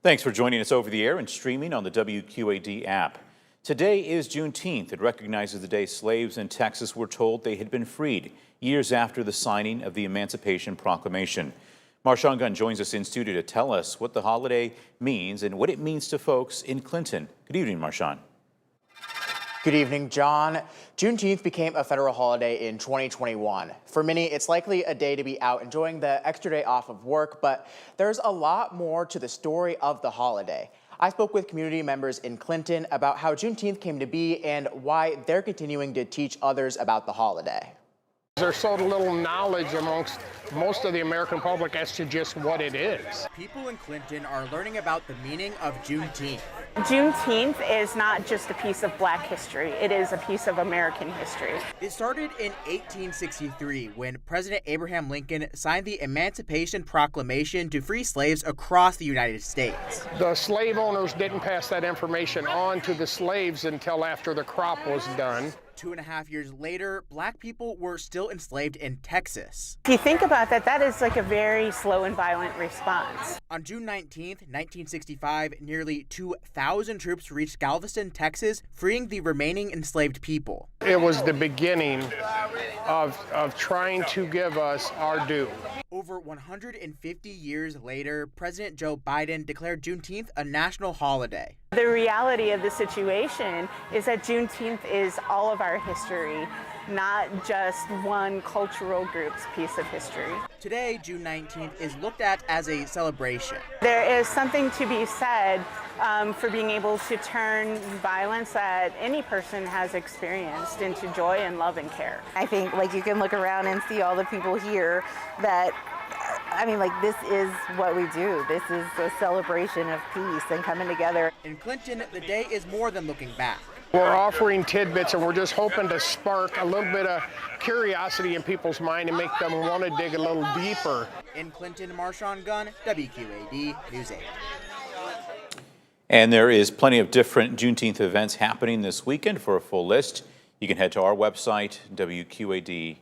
Thanks for joining us over the air and streaming on the WQAD app. Today is Juneteenth. It recognizes the day slaves in Texas were told they had been freed years after the signing of the Emancipation Proclamation. Marshawn Gunn joins us in studio to tell us what the holiday means and what it means to folks in Clinton. Good evening, Marshawn. Good evening, John. Juneteenth became a federal holiday in 2021. For many, it's likely a day to be out enjoying the extra day off of work, but there's a lot more to the story of the holiday. I spoke with community members in Clinton about how Juneteenth came to be and why they're continuing to teach others about the holiday. There's so little knowledge amongst most of the American public as to just what it is. People in Clinton are learning about the meaning of Juneteenth. Juneteenth is not just a piece of Black history, it is a piece of American history. It started in 1863 when President Abraham Lincoln signed the Emancipation Proclamation to free slaves across the United States. The slave owners didn't pass that information on to the slaves until after the crop was done. 2.5 years later, Black people were still enslaved in Texas. If you think about that, that is like a very slow and violent response. On June 19th, 1965, nearly 2,000 troops reached Galveston, Texas, freeing the remaining enslaved people. It was the beginning of trying to give us our due. Over 150 years later, President Joe Biden declared Juneteenth a national holiday. The reality of the situation is that Juneteenth is all of our history, not just one cultural group's piece of history. Today, June 19th is looked at as a celebration. There is something to be said for being able to turn violence that any person has experienced into joy and love and care. I think you can look around and see all the people here that, this is what we do. This is a celebration of peace and coming together. In Clinton, the day is more than looking back. We're offering tidbits and we're just hoping to spark a little bit of curiosity in people's mind and make them want to dig a little deeper. In Clinton, Marshawn Gunn, WQAD News 8. And there is plenty of different Juneteenth events happening this weekend. For a full list, you can head to our website, WQAD.com.